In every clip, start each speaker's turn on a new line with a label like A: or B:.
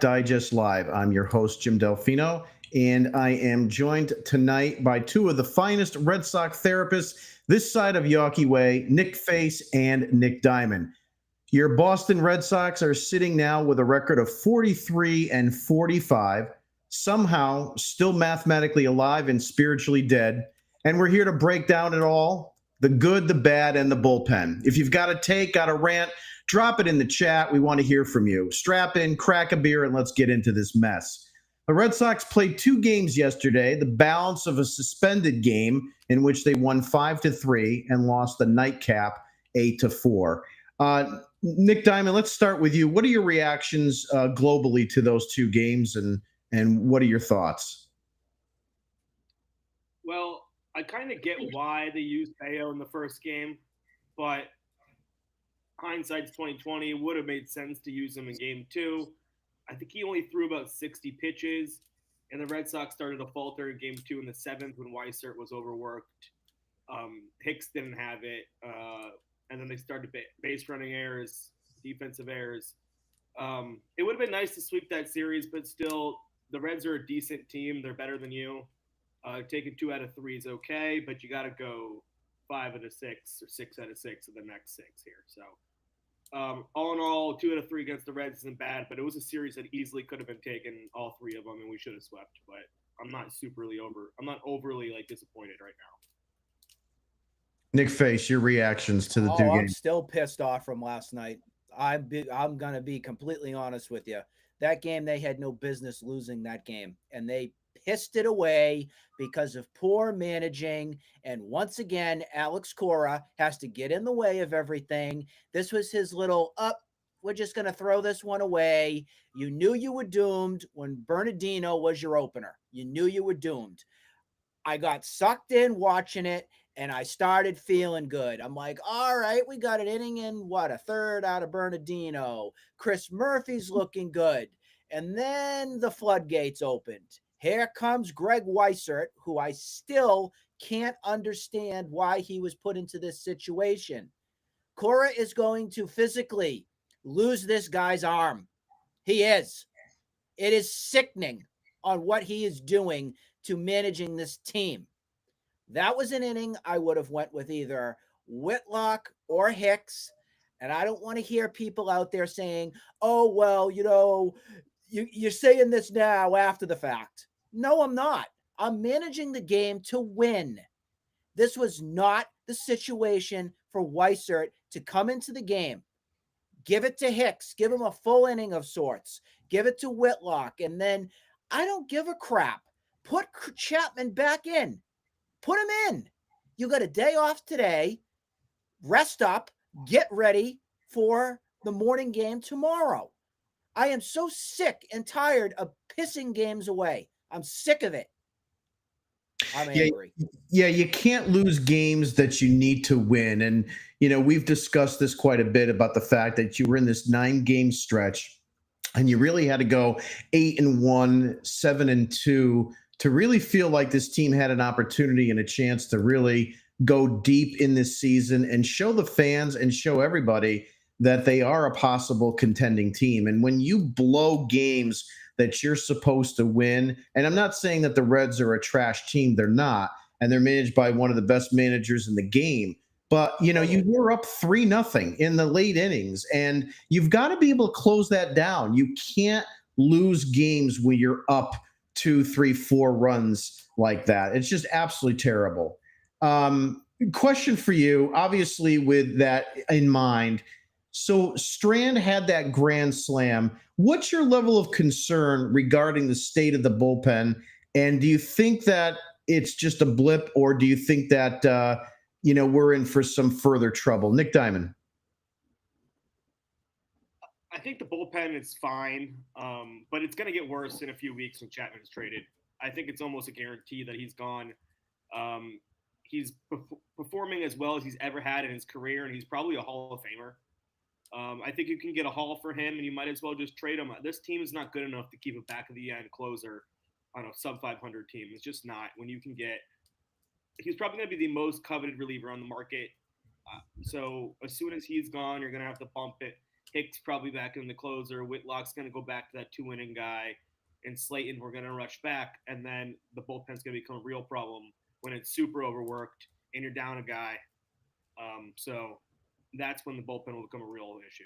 A: Digest Live. I'm your host, Jim Dalfino, and I am joined tonight by two of the finest Red Sox therapists this side of Yawkey Way, Nick Face and Nick Diamond. Your Boston Red Sox are sitting now with a record of 43 and 45, somehow still mathematically alive and spiritually dead. And we're here to break down it all, the good, the bad, and the bullpen. If you've got a take, got a rant, drop it in the chat. We want to hear from you. Strap in, crack a beer, and let's get into this mess. The Red Sox played two games yesterday, the balance of a suspended game in which they won 5-3 and lost the nightcap 8-4. Nick Diamond, let's start with you. What are your reactions globally to those two games, and what are your thoughts?
B: Well, I kind of get why they used Bello in the first game, but hindsight's 2020. It would have made sense to use him in game two. I think he only threw about 60 pitches, and the Red Sox started to falter in game two in the seventh when Weissert was overworked. Hicks didn't have it, and then they started base running errors, defensive errors. It would have been nice to sweep that series, but still, the Reds are a decent team. They're better than you. Taking 2 out of 3 is okay, but you got to go 5 out of 6 or 6 out of 6 of the next 6 here. So, all in all, 2 out of 3 against the Reds isn't bad, but it was a series that easily could have been taken, all 3 of them, and we should have swept. But I'm not overly like disappointed right now.
A: Nick Face, your reactions to the two games.
C: I'm still pissed off from last night. I'm going to be completely honest with you. That game, they had no business losing that game, and they pissed it away because of poor managing. And once again, Alex Cora has to get in the way of everything. This was his little we're just going to throw this one away. You knew you were doomed when Bernardino was your opener. You knew you were doomed. I got sucked in watching it, and I started feeling good. I'm like, all right, we got an inning in, a third out of Bernardino. Chris Murphy's looking good. And then the floodgates opened. Here comes Greg Weissert, who I still can't understand why he was put into this situation. Cora is going to physically lose this guy's arm. He is. It is sickening on what he is doing to managing this team. That was an inning I would have went with either Whitlock or Hicks. And I don't want to hear people out there saying, oh, well, you're saying this now after the fact. No, I'm not. I'm managing the game to win. This was not the situation for Weissert to come into the game. Give it to Hicks. Give him a full inning of sorts. Give it to Whitlock. And then I don't give a crap. Put Chapman back in. Put him in. You got a day off today. Rest up. Get ready for the morning game tomorrow. I am so sick and tired of pissing games away. I'm sick of it. I'm angry.
A: Yeah, you can't lose games that you need to win. And, we've discussed this quite a bit about the fact that you were in this 9-game stretch and you really had to go 8-1, 7-2 to really feel like this team had an opportunity and a chance to really go deep in this season and show the fans and show everybody that they are a possible contending team. And when you blow games that you're supposed to win, and I'm not saying that the Reds are a trash team, they're not, and they're managed by one of the best managers in the game, but you were up 3-0 in the late innings, and you've got to be able to close that down. You can't lose games when you're up 2, 3, 4 runs like that. It's just absolutely terrible. Question for you, obviously with that in mind. So Strand had that grand slam. What's your level of concern regarding the state of the bullpen? And do you think that it's just a blip, or do you think that, we're in for some further trouble? Nick Diamond.
B: I think the bullpen is fine, but it's going to get worse in a few weeks when Chapman's traded. I think it's almost a guarantee that he's gone. He's performing as well as he's ever had in his career, and he's probably a Hall of Famer. I think you can get a haul for him, and you might as well just trade him. This team is not good enough to keep a back-of-the-end closer on a sub-500 team. It's just not. When you can get – he's probably going to be the most coveted reliever on the market. So as soon as he's gone, you're going to have to bump it. Hicks probably back in the closer. Whitlock's going to go back to that 2-inning guy. And Slayton, we're going to rush back. And then the bullpen's going to become a real problem when it's super overworked and you're down a guy. So that's when the bullpen will become a real issue.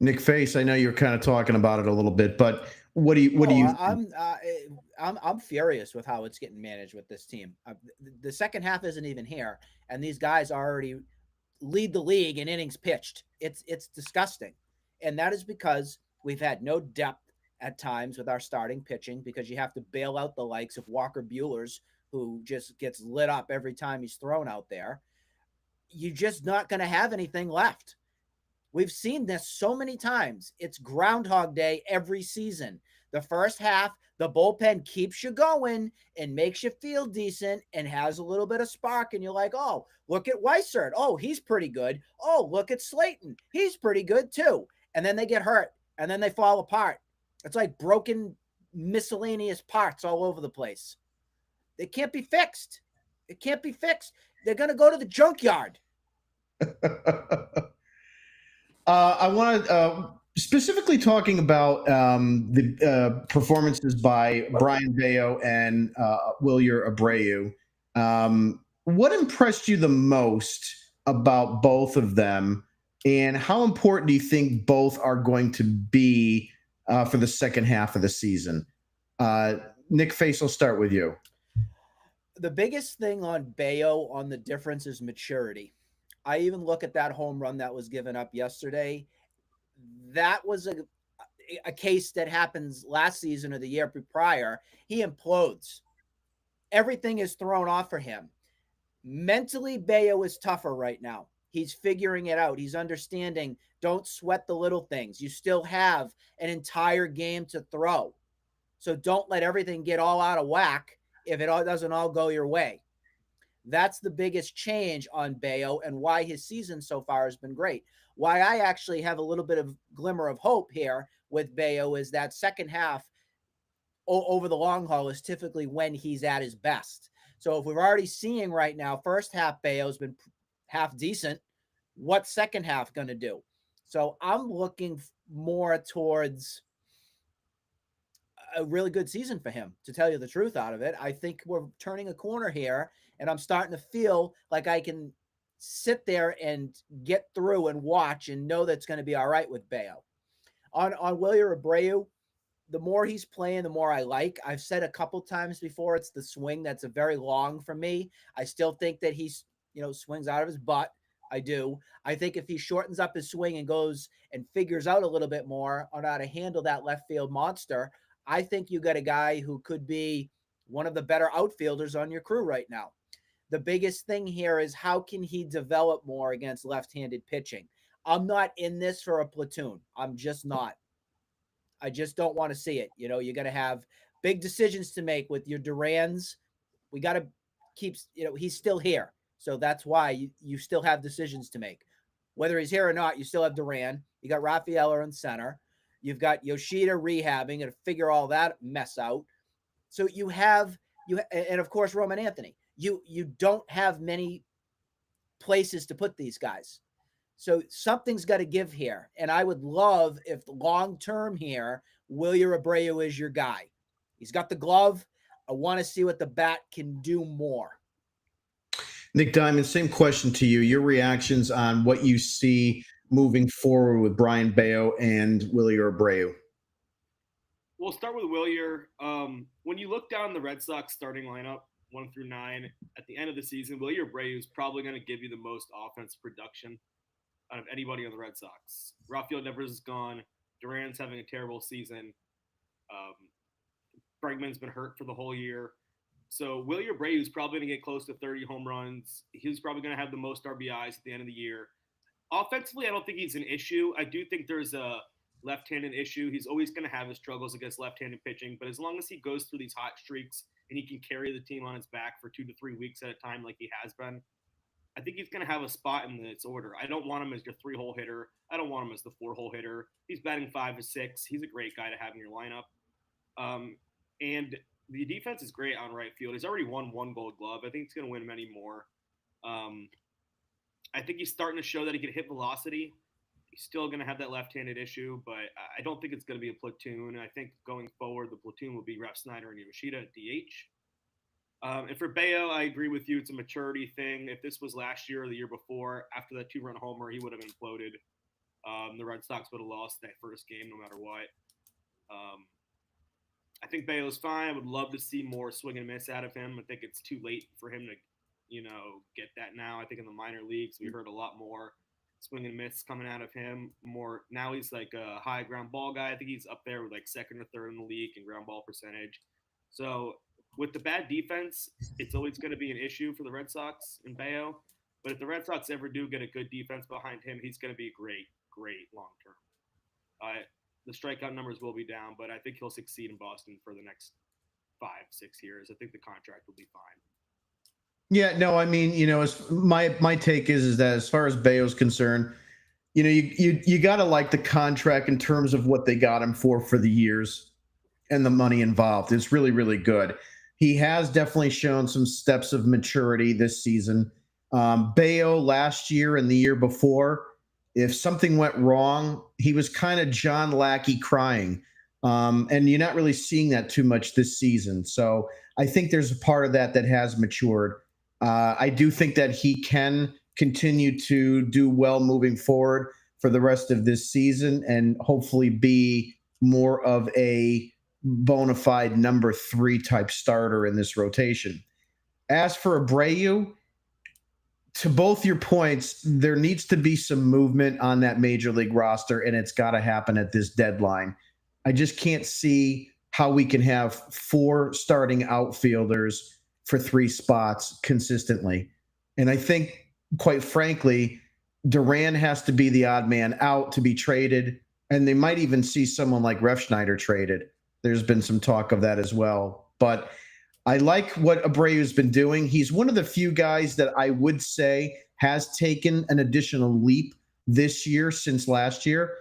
A: Nick Face, I know you're kind of talking about it a little bit, but what do you?
C: I'm furious with how it's getting managed with this team. The second half isn't even here, and these guys already lead the league in innings pitched. It's disgusting, and that is because we've had no depth at times with our starting pitching, because you have to bail out the likes of Walker Bueller's, who just gets lit up every time he's thrown out there. You're just not going to have anything left. We've seen this so many times. It's Groundhog Day every season. The first half, the bullpen keeps you going and makes you feel decent and has a little bit of spark. And you're like, oh, look at Weissert. Oh, he's pretty good. Oh, look at Slayton. He's pretty good too. And then they get hurt and then they fall apart. It's like broken miscellaneous parts all over the place. They can't be fixed. It can't be fixed. They're going to go to the junkyard.
A: I want to specifically talking about the performances by Brayan Bello and Wilyer Abreu. What impressed you the most about both of them, and how important do you think both are going to be for the second half of the season? Nick Face, I'll start with you.
C: The biggest thing on Bello on the difference is maturity. I even look at that home run that was given up yesterday. That was a case that happens last season or the year prior. He implodes. Everything is thrown off for him. Mentally, Bello is tougher right now. He's figuring it out. He's understanding, don't sweat the little things. You still have an entire game to throw. So don't let everything get all out of whack if it all doesn't all go your way. That's the biggest change on Bello, and why his season so far has been great. Why I actually have a little bit of glimmer of hope here with Bello is that second half over the long haul is typically when he's at his best. So if we're already seeing right now, first half Bello's been half decent, what's second half going to do? So I'm looking more towards a really good season for him, to tell you the truth out of it. I think we're turning a corner here, and I'm starting to feel like I can sit there and get through and watch and know that's going to be all right with Bello. On Wilyer Abreu, the more he's playing, the more I like. I've said a couple times before, it's the swing that's a very long for me. I still think that he's, swings out of his butt. I do. I think if he shortens up his swing and goes and figures out a little bit more on how to handle that left field monster, I think you got a guy who could be one of the better outfielders on your crew right now. The biggest thing here is, how can he develop more against left-handed pitching? I'm not in this for a platoon. I'm just not. I just don't want to see it. You're going to have big decisions to make with your Durans. We got to keep, he's still here. So that's why you still have decisions to make. Whether he's here or not, you still have Duran. You got Rafaela in center. You've got Yoshida rehabbing and figure all that mess out. So you have, and of course, Roman Anthony. You don't have many places to put these guys. So something's got to give here. And I would love if long-term here, Wilyer Abreu is your guy. He's got the glove. I want to see what the bat can do more.
A: Nick Diamond, same question to you. Your reactions on what you see moving forward with Brayan Bello and Wilyer Abreu.
B: We'll start with Wilyer. When you look down the Red Sox starting lineup, 1 through 9, at the end of the season, Wilyer Abreu is probably going to give you the most offensive production out of anybody on the Red Sox. Rafael Devers is gone. Duran's having a terrible season. Bregman's been hurt for the whole year. So Wilyer Abreu is probably going to get close to 30 home runs. He's probably going to have the most RBIs at the end of the year. Offensively, I don't think he's an issue. I do think there's a left-handed issue. He's always going to have his struggles against left-handed pitching, but as long as he goes through these hot streaks and he can carry the team on his back for 2 to 3 weeks at a time like he has been, I think he's going to have a spot in this order. I don't want him as your 3-hole hitter. I don't want him as the 4-hole hitter. He's batting 5 to 6. He's a great guy to have in your lineup. And the defense is great on right field. He's already won 1 Gold Glove. I think he's going to win many more. I think he's starting to show that he can hit velocity. He's still going to have that left-handed issue, but I don't think it's going to be a platoon. I think going forward, the platoon will be Refsnyder and Yoshida at DH. And for Bello, I agree with you. It's a maturity thing. If this was last year or the year before, after that 2-run homer, he would have imploded. The Red Sox would have lost that first game no matter what. I think Bello's fine. I would love to see more swing and miss out of him. I think it's too late for him to, get that now. I think in the minor leagues, we heard a lot more swing and miss coming out of him. More now he's like a high ground ball guy. I think he's up there with like second or third in the league in ground ball percentage. So with the bad defense, it's always going to be an issue for the Red Sox and Bello. But if the Red Sox ever do get a good defense behind him, he's going to be great long term. The strikeout numbers will be down, but I think he'll succeed in Boston for the next 5-6 years. I think the contract will be fine.
A: Yeah, no, I mean, as my take is that as far as Bello's concerned, you got to like the contract in terms of what they got him for the years and the money involved. It's really, really good. He has definitely shown some steps of maturity this season. Bello last year and the year before, if something went wrong, he was kind of John Lackey crying. And you're not really seeing that too much this season. So I think there's a part of that has matured. I do think that he can continue to do well moving forward for the rest of this season and hopefully be more of a bona fide number 3 type starter in this rotation. As for Abreu, to both your points, there needs to be some movement on that major league roster, and it's got to happen at this deadline. I just can't see how we can have 4 starting outfielders for 3 spots consistently. And I think, quite frankly, Duran has to be the odd man out to be traded, and they might even see someone like Refsnyder traded. There's been some talk of that as well. But I like what Abreu's been doing. He's one of the few guys that I would say has taken an additional leap this year since last year.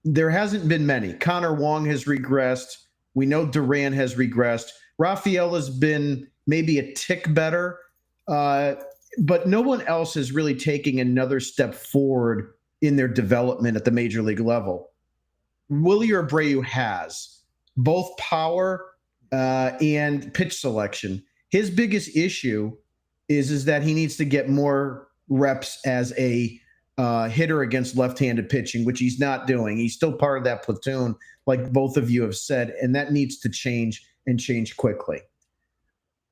A: There hasn't been many. Connor Wong has regressed. We know Duran has regressed. Rafael has been maybe a tick better, but no one else is really taking another step forward in their development at the major league level. Willie Abreu has both power and pitch selection. His biggest issue is that he needs to get more reps as a hitter against left-handed pitching, which he's not doing. He's still part of that platoon, like both of you have said, and that needs to change and change quickly.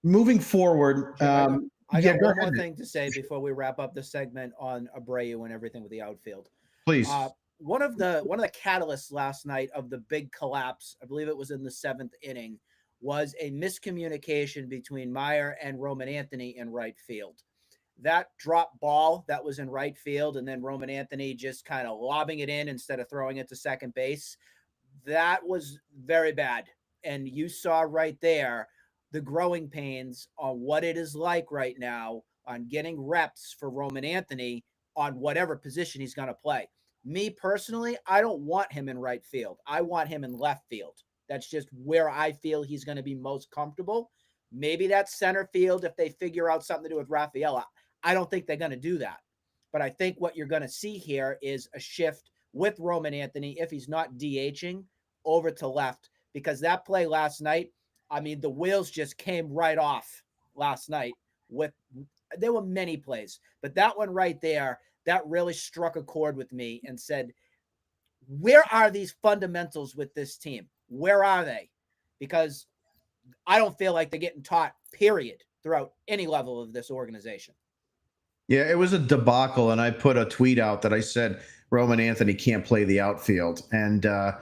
A: Moving forward,
C: I got one more thing to say before we wrap up the segment on Abreu and everything with the outfield.
A: Please.
C: One of the catalysts last night of the big collapse, I believe it was in the 7th inning, was a miscommunication between Meyer and Roman Anthony in right field. That drop ball that was in right field, and then Roman Anthony just kind of lobbing it in instead of throwing it to second base, that was very bad. And you saw right there the growing pains on what it is like right now on getting reps for Roman Anthony on whatever position he's going to play. Me personally, I don't want him in right field. I want him in left field. That's just where I feel he's going to be most comfortable. Maybe that's center field if they figure out something to do with Rafaela. I don't think they're going to do that. But I think what you're going to see here is a shift with Roman Anthony, if he's not DHing, over to left. Because that play last night, I mean, the wheels just came right off last night. There were many plays, but that one right there, that really struck a chord with me and said, where are these fundamentals with this team? Where are they? Because I don't feel like they're getting taught, period, throughout any level of this organization.
A: Yeah, it was a debacle, and I put a tweet out that I said Roman Anthony can't play the outfield. And
C: not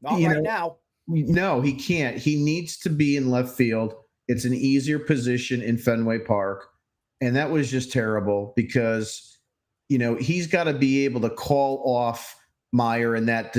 C: right now.
A: No, he can't. He needs to be in left field. It's an easier position in Fenway Park. And that was just terrible because, he's got to be able to call off Meyer in that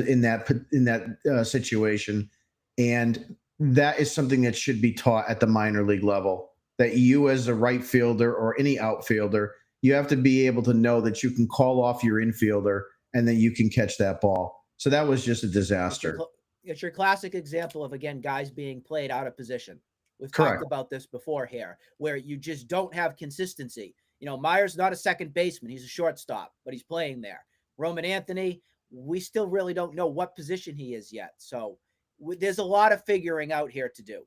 A: situation. And that is something that should be taught at the minor league level, that you as a right fielder or any outfielder, you have to be able to know that you can call off your infielder and then you can catch that ball. So that was just a disaster.
C: It's your classic example of, again, guys being played out of position. We've
A: Correct.
C: talked about this before here, where you just don't have consistency. Meyer's not a second baseman. He's a shortstop, but he's playing there. Roman Anthony, we still really don't know what position he is yet. So there's a lot of figuring out here to do.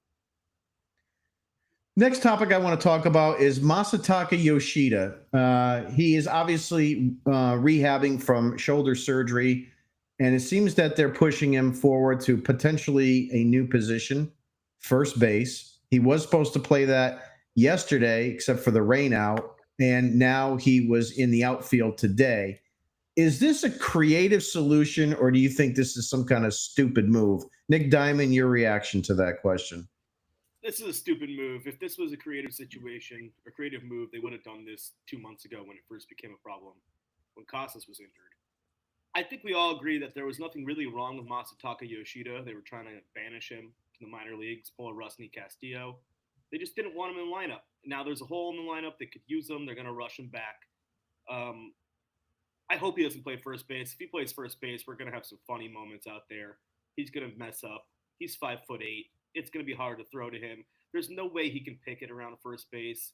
A: Next topic I want to talk about is Masataka Yoshida. He is obviously rehabbing from shoulder surgery, and it seems that they're pushing him forward to potentially a new position, first base. He was supposed to play that yesterday, except for the rain out, and now he was in the outfield today. Is this a creative solution, or do you think this is some kind of stupid move? Nick Diamond, your reaction to that question?
B: This is a stupid move. If this was a creative situation, a creative move, they would have done this 2 months ago when it first became a problem, when Casas was injured. I think we all agree that there was nothing really wrong with Masataka Yoshida. They were trying to banish him to the minor leagues, pull a Rusney Castillo. They just didn't want him in the lineup. Now there's a hole in the lineup. They could use him. They're going to rush him back. I hope he doesn't play first base. If he plays first base, we're going to have some funny moments out there. He's going to mess up. He's 5'8". It's going to be hard to throw to him. There's no way he can pick it around first base.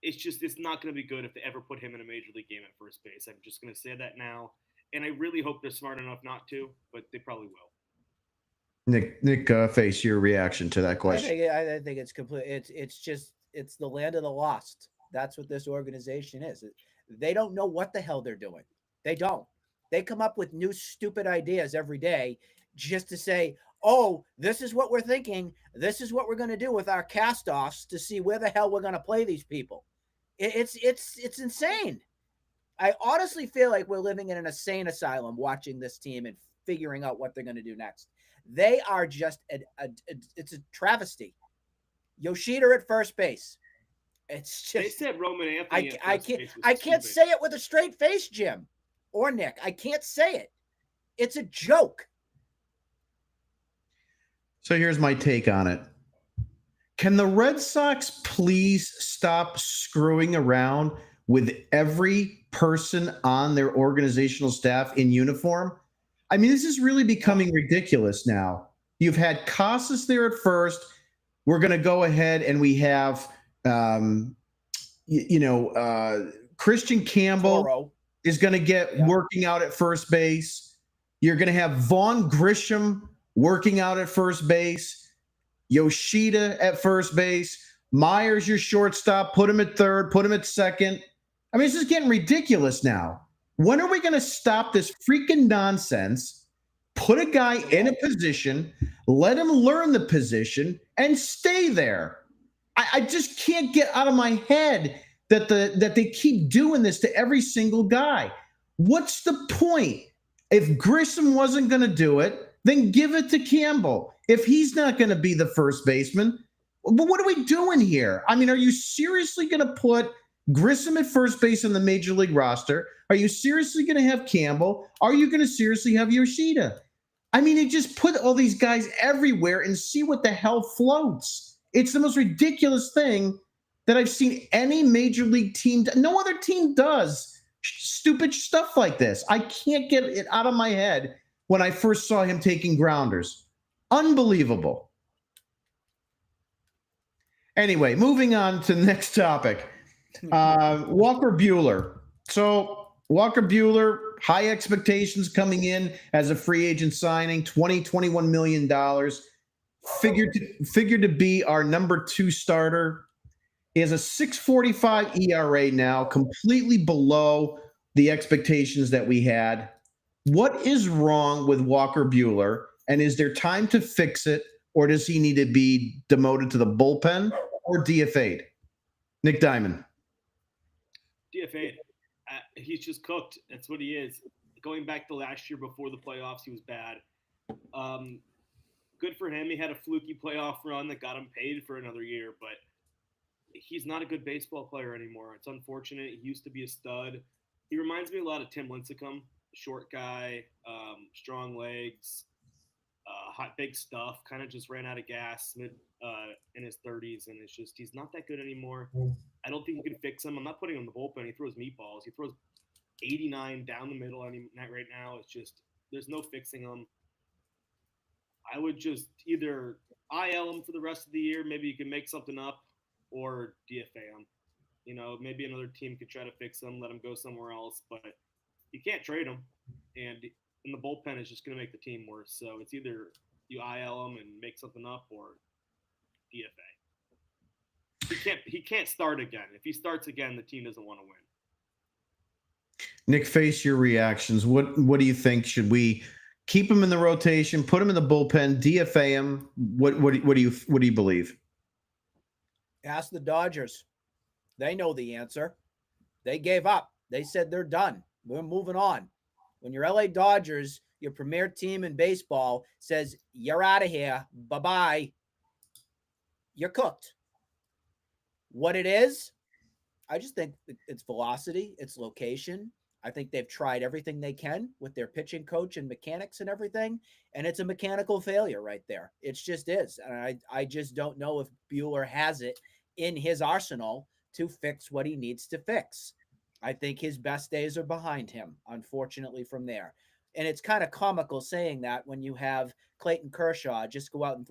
B: It's not going to be good if they ever put him in a major league game at first base. I'm just going to say that now. And I really hope they're smart enough not to, but they probably will.
A: Nick, face your reaction to that question.
C: I think it's complete. It's the land of the lost. That's what this organization is. They don't know what the hell they're doing. They don't. They come up with new stupid ideas every day just to say, oh, this is what we're thinking. This is what we're going to do with our cast-offs to see where the hell we're going to play these people. It's insane. I honestly feel like we're living in an insane asylum watching this team and figuring out what they're going to do next. They are just it's a travesty. Yoshida at first base. It's just,
B: they said Roman Anthony.
C: I can't say it with a straight face, Jim or Nick. I can't say it. It's a joke.
A: So here's my take on it. Can the Red Sox please stop screwing around with every person on their organizational staff in uniform? I mean, this is really becoming ridiculous now. You've had Casas there at first. We're going to go ahead and we have, Christian Campbell
C: Toro
A: is going to get working out at first base. You're going to have Vaughn Grisham working out at first base, Yoshida at first base, Myers your shortstop, put him at third, put him at second. I mean, this is getting ridiculous now. When are we going to stop this freaking nonsense, put a guy in a position, let him learn the position, and stay there? I just can't get out of my head that they keep doing this to every single guy. What's the point? If Grisham wasn't going to do it, then give it to Campbell. If he's not going to be the first baseman, but what are we doing here? I mean, are you seriously going to put Grisham at first base on the major league roster? Are you seriously going to have Campbell? Are you going to seriously have Yoshida? I mean, you just put all these guys everywhere and see what the hell floats. It's the most ridiculous thing that I've seen any major league team. No other team does stupid stuff like this. I can't get it out of my head when I first saw him taking grounders. Unbelievable. Anyway, moving on to the next topic. Walker Bueller. So Walker Bueller, high expectations coming in as a free agent signing, $21 million. Figured to be our number 2 starter. He has a 6.45 ERA now, completely below the expectations that we had. What is wrong with Walker Bueller, and is there time to fix it, or does he need to be demoted to the bullpen or DFA'd? Nick Diamond.
B: DFA'd. He's just cooked. That's what he is. Going back to last year before the playoffs, he was bad. Good for him. He had a fluky playoff run that got him paid for another year, but he's not a good baseball player anymore. It's unfortunate. He used to be a stud. He reminds me a lot of Tim Lincecum. Short guy, strong legs, hot big stuff, kind of just ran out of gas in his 30s, and it's just he's not that good anymore. I don't think you can fix him. I'm not putting him in the bullpen. He throws meatballs. He throws 89 down the middle right now. It's just there's no fixing him. I would just either IL him for the rest of the year, maybe you can make something up, or DFA him. You know, maybe another team could try to fix him, let him go somewhere else, but you can't trade him. And the bullpen is just going to make the team worse. So it's either you IL him and make something up, or DFA. He can't start again. If he starts again, the team doesn't want to win.
A: Nick, face your reactions. What do you think? Should we keep him in the rotation, put him in the bullpen, DFA him? What do you believe?
C: Ask the Dodgers. They know the answer. They gave up. They said they're done. We're moving on. When your LA Dodgers, your premier team in baseball, says you're out of here, bye-bye, you're cooked. What it is, I just think it's velocity, it's location. I think they've tried everything they can with their pitching coach and mechanics and everything, and it's a mechanical failure right there. It just is. And I just don't know if Bueller has it in his arsenal to fix what he needs to fix. I think his best days are behind him, unfortunately, from there. And it's kind of comical saying that when you have Clayton Kershaw just go out and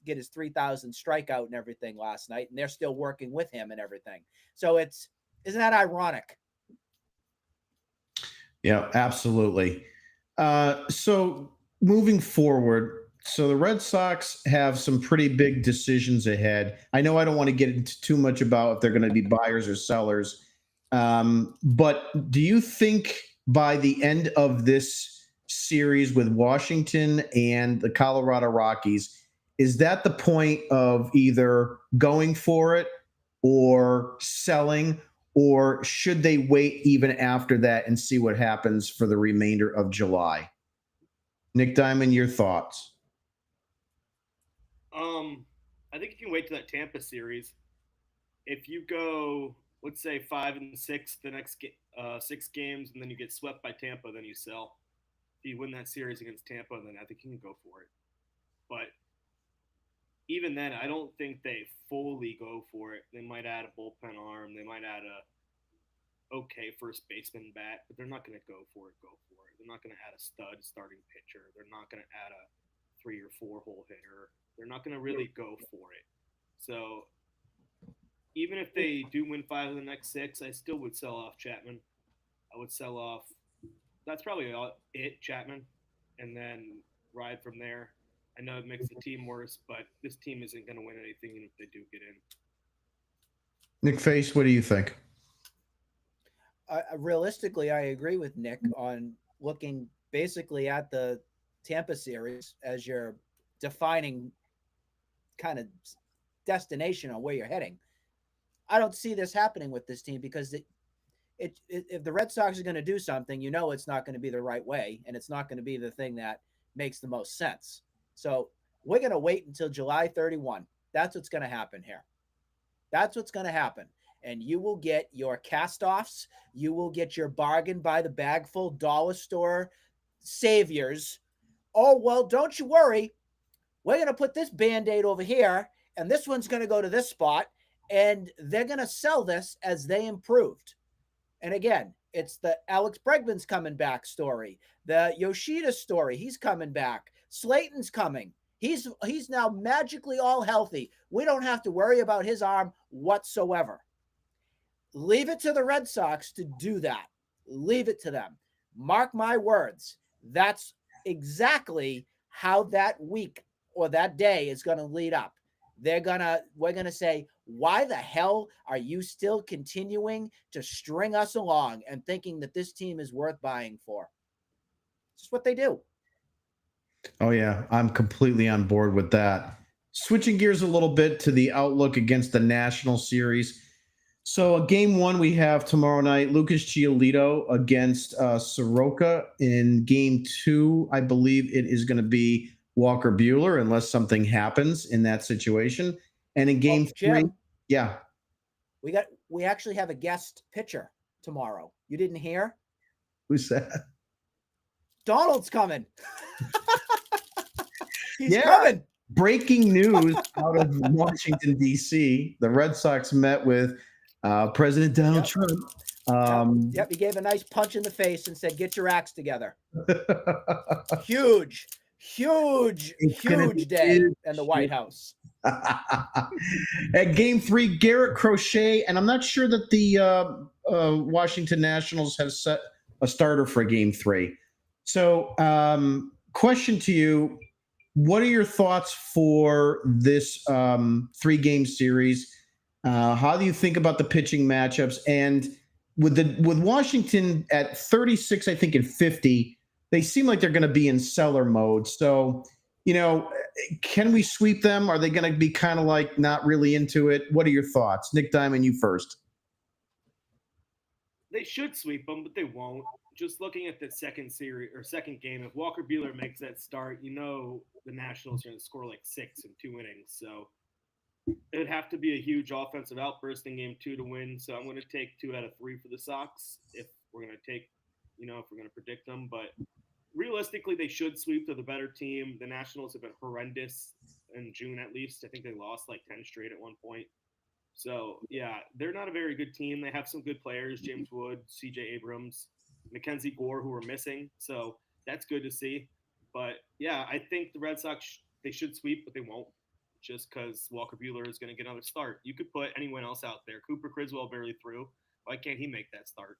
C: get his 3,000 strikeout and everything last night, and they're still working with him and everything. So isn't that ironic?
A: Yeah, absolutely. So moving forward, so the Red Sox have some pretty big decisions ahead. I know I don't want to get into too much about if they're going to be buyers or sellers, but do you think by the end of this series with Washington and the Colorado Rockies, is that the point of either going for it or selling? Or should they wait even after that and see what happens for the remainder of July? Nick Diamond, your thoughts?
B: I think you can wait to that Tampa series. If you go, let's say 5-6 the next 6 games, and then you get swept by Tampa, then you sell. If you win that series against Tampa, then I think you can go for it. But even then, I don't think they fully go for it. They might add a bullpen arm. They might add a okay first baseman bat, but they're not going to go for it. They're not going to add a stud starting pitcher. They're not going to add a 3 or 4 hole hitter. They're not going to really go for it. So even if they do win 5 of the next 6, I still would sell off Chapman. I would sell off. That's probably it, Chapman, and then ride from there. I know it makes the team worse, but this team isn't going to win anything even if they do get in.
A: Nick Face, what do you think?
C: Realistically, I agree with Nick on looking basically at the Tampa series as your defining kind of destination on where you're heading. I don't see this happening with this team because if the Red Sox are going to do something, you know it's not going to be the right way, and it's not going to be the thing that makes the most sense. So we're going to wait until July 31. That's what's going to happen here. That's what's going to happen. And you will get your cast-offs. You will get your bargain by the bagful dollar store saviors. Oh, well, don't you worry. We're going to put this Band-Aid over here, and this one's going to go to this spot, and they're going to sell this as they improved. And again, it's the Alex Bregman's coming back story, the Yoshida story. He's coming back. Slayton's coming. He's now magically all healthy. We don't have to worry about his arm whatsoever. Leave it to the Red Sox to do that. Leave it to them. Mark my words. That's exactly how that week or that day is going to lead up. We're going to say, why the hell are you still continuing to string us along and thinking that this team is worth buying for? It's just what they do.
A: Oh, yeah, I'm completely on board with that. Switching gears a little bit to the outlook against the National Series. So game 1 we have tomorrow night, Lucas Giolito against Soroka. In game 2, I believe it is going to be Walker Bueller unless something happens in that situation. And in game 3,
C: Jim,
A: yeah.
C: We actually have a guest pitcher tomorrow. You didn't hear?
A: Who's that?
C: Donald's coming. He's coming.
A: Breaking news out of Washington, D.C. The Red Sox met with President Donald Trump.
C: He gave a nice punch in the face and said, get your acts together. Huge day in the White House.
A: At game 3, Garrett Crochet, and I'm not sure that the Washington Nationals have set a starter for game 3. So, question to you: what are your thoughts for this 3-game series? How do you think about the pitching matchups? And with Washington at 36, I think, and 50, they seem like they're going to be in seller mode. So, can we sweep them? Are they going to be kind of like not really into it? What are your thoughts? Nick Diamond, you first.
B: They should sweep them, but they won't. Just looking at the second series or second game, if Walker Bueller makes that start, the Nationals are going to score like 6 in 2 innings. So it would have to be a huge offensive outburst in game 2 to win. So I'm going to take 2 out of 3 for the Sox if we're going to take, if we're going to predict them. But realistically, they should sweep. They're the better team. The Nationals have been horrendous in June, at least. I think they lost like 10 straight at one point. So, yeah, they're not a very good team. They have some good players, James Wood, C.J. Abrams, Mackenzie Gore, who are missing. So that's good to see. But, yeah, I think the Red Sox, they should sweep, but they won't just because Walker Bueller is going to get another start. You could put anyone else out there. Cooper Criswell barely threw. Why can't he make that start?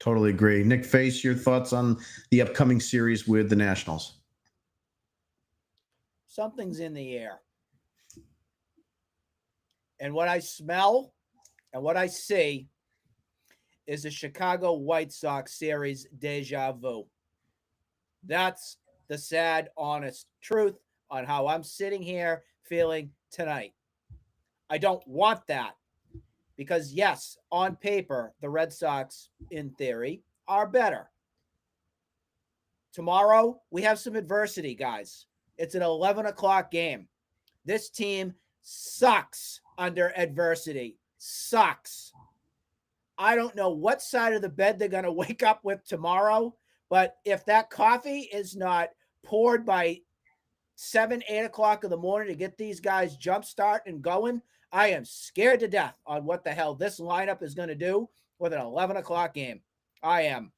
A: Totally agree. Nick Face, your thoughts on the upcoming series with the Nationals?
C: Something's in the air. And what I smell and what I see is a Chicago White Sox series deja vu. That's the sad, honest truth on how I'm sitting here feeling tonight. I don't want that because, yes, on paper, the Red Sox, in theory, are better. Tomorrow, we have some adversity, guys. It's an 11 o'clock game. This team sucks under adversity. Sucks. I don't know what side of the bed they're going to wake up with tomorrow, but if that coffee is not poured by 7, 8 o'clock in the morning to get these guys jump start and going, I am scared to death on what the hell this lineup is going to do with an 11 o'clock game. I am.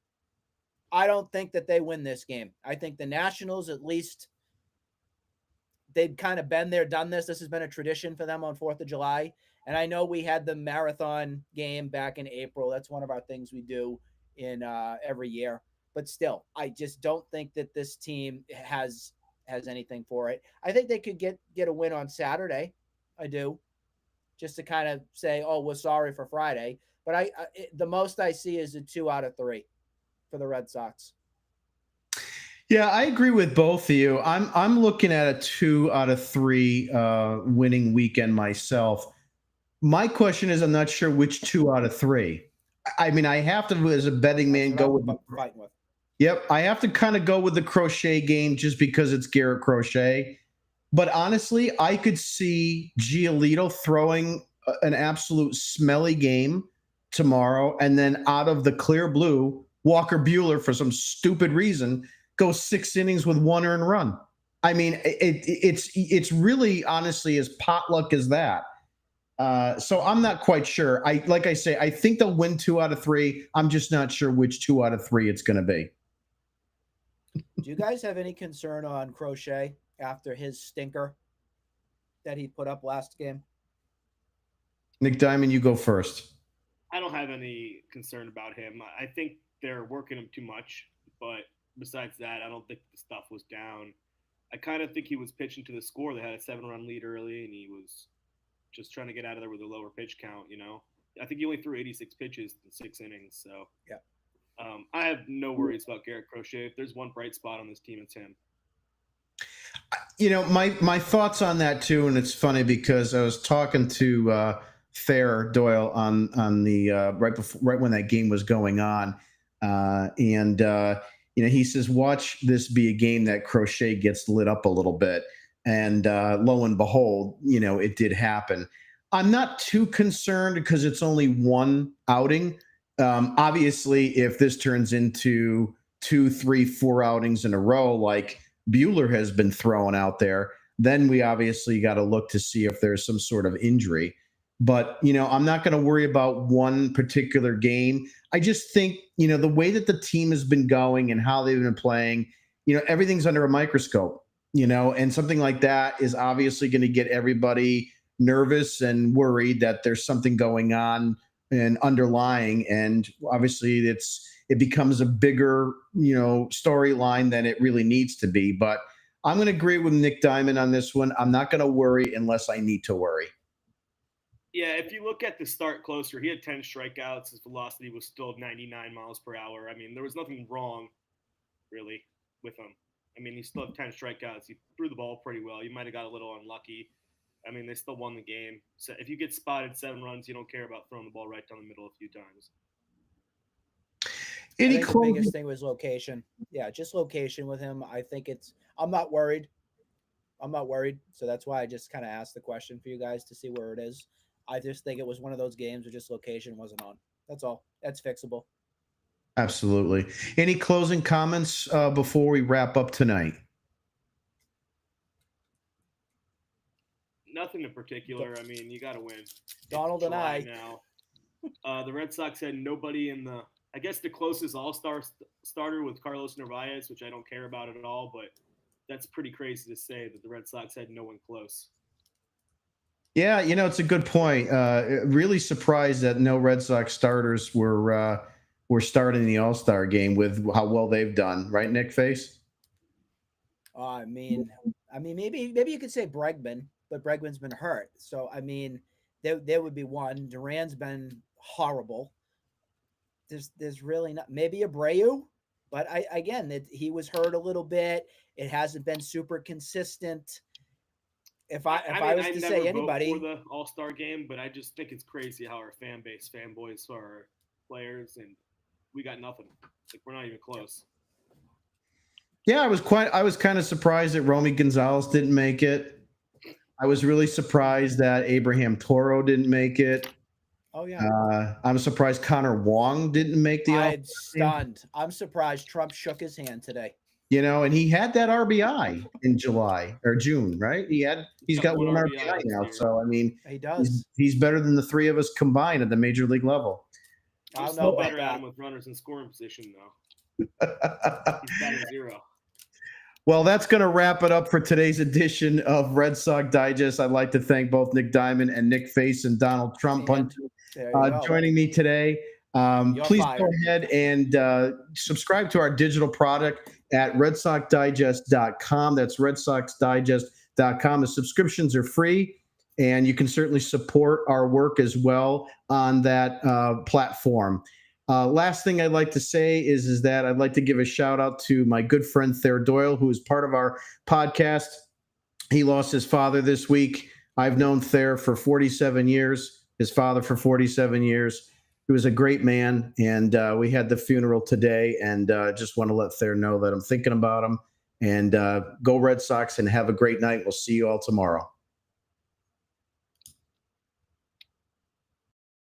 C: I don't think that they win this game. I think the Nationals, at least, they've kind of been there, done this. This has been a tradition for them on 4th of July. And I know we had the marathon game back in April. That's one of our things we do in every year. But still, I just don't think that this team has anything for it. I think they could get a win on Saturday. I do. Just to kind of say, oh, we're sorry for Friday. But the most I see is a 2 out of 3 for the Red Sox.
A: Yeah, I agree with both of you. I'm looking at a 2 out of 3 winning weekend myself. My question is, I'm not sure which 2 out of 3. I mean, I have to, as a betting man, go with.
C: Fighting with.
A: Yep, I have to kind of go with the Crochet game just because it's Garrett Crochet. But honestly, I could see Giolito throwing an absolute smelly game tomorrow, and then out of the clear blue, Walker Bueller, for some stupid reason, goes 6 innings with 1 earned run. I mean, it's really honestly as potluck as that. So I'm not quite sure. Like I say, I think they'll win 2 out of 3. I'm just not sure which 2 out of 3 it's going to be.
C: Do you guys have any concern on Crochet after his stinker that he put up last game?
A: Nick Diamond, you go first.
B: I don't have any concern about him. I think they're working him too much, but besides that, I don't think the stuff was down. I kind of think he was pitching to the score. They had a 7-run lead early, and he was just trying to get out of there with a lower pitch count, I think he only threw 86 pitches in 6 innings, so
C: yeah.
B: I have no worries about Garrett Crochet. If there's one bright spot on this team, it's him.
A: My thoughts on that too, and it's funny because I was talking to Thayer Doyle on the right when that game was going on, and he says, "Watch this be a game that Crochet gets lit up a little bit," and lo and behold, it did happen. I'm not too concerned because it's only one outing. Obviously, if this turns into 2, 3, 4 outings in a row, like Bueller has been thrown out there, then we obviously got to look to see if there's some sort of injury. But, I'm not going to worry about one particular game. I just think, the way that the team has been going and how they've been playing, everything's under a microscope. And something like that is obviously going to get everybody nervous and worried that there's something going on and underlying. And obviously it becomes a bigger, storyline than it really needs to be. But I'm going to agree with Nick Diamond on this one. I'm not going to worry unless I need to worry.
B: Yeah, if you look at the start closer, he had 10 strikeouts. His velocity was still 99 miles per hour. I mean, there was nothing wrong, really, with him. I mean, he still had 10 strikeouts. He threw the ball pretty well. You might have got a little unlucky. I mean, they still won the game. So if you get spotted 7 runs, you don't care about throwing the ball right down the middle a few times.
C: I think the biggest thing was location. Yeah, just location with him. I think I'm not worried. So that's why I just kind of asked the question for you guys to see where it is. I just think it was one of those games where just location wasn't on. That's all. That's fixable.
A: Absolutely. Any closing comments before we wrap up tonight?
B: Nothing in particular. I mean, you got to win.
C: Donald and I.
B: Now, the Red Sox had nobody in the. I guess the closest all-star starter with Carlos Narvaez, which I don't care about at all, but that's pretty crazy to say that the Red Sox had no one close.
A: Yeah, it's a good point. Really surprised that no Red Sox starters were starting the All-Star game with how well they've done, right, Nick Face?
C: I mean, maybe you could say Bregman, but Bregman's been hurt. So I mean, there would be one. Duran's been horrible. There's really not. Maybe Abreu, but he was hurt a little bit. It hasn't been super consistent. If I was to say anybody
B: for the All-Star game, but I just think it's crazy how our fan base fanboys for our players, and we got nothing. Like, we're not even close.
A: Yeah, I was kind of surprised that Romy Gonzalez didn't make it. I was really surprised that Abraham Toro didn't make it.
C: Oh yeah.
A: I'm surprised Connor Wong didn't make the All-Star
C: I'm stunned. I'm surprised Trump shook his hand today.
A: And he had that RBI in July or June, right? He's got one RBI now. So I mean,
C: he does.
A: He's better than the 3 of us combined at the major league level.
B: I'm still better at him with runners in scoring position, though. He's batting 0.
A: Well, that's going to wrap it up for today's edition of Red Sox Digest. I'd like to thank both Nick Diamond and Nick Face and Donald Trump joining me today. Please go ahead and subscribe to our digital product at redsoxdigest.com. That's redsoxdigest.com. The subscriptions are free, and you can certainly support our work as well on that platform. Last thing I'd like to say is that I'd like to give a shout out to my good friend Thayer Doyle, who is part of our podcast. He lost his father this week. I've known Thayer for 47 years, his father for 47 years. He was a great man, and we had the funeral today, and just want to let Thayer know that I'm thinking about him. And go Red Sox, and have a great night. We'll see you all tomorrow.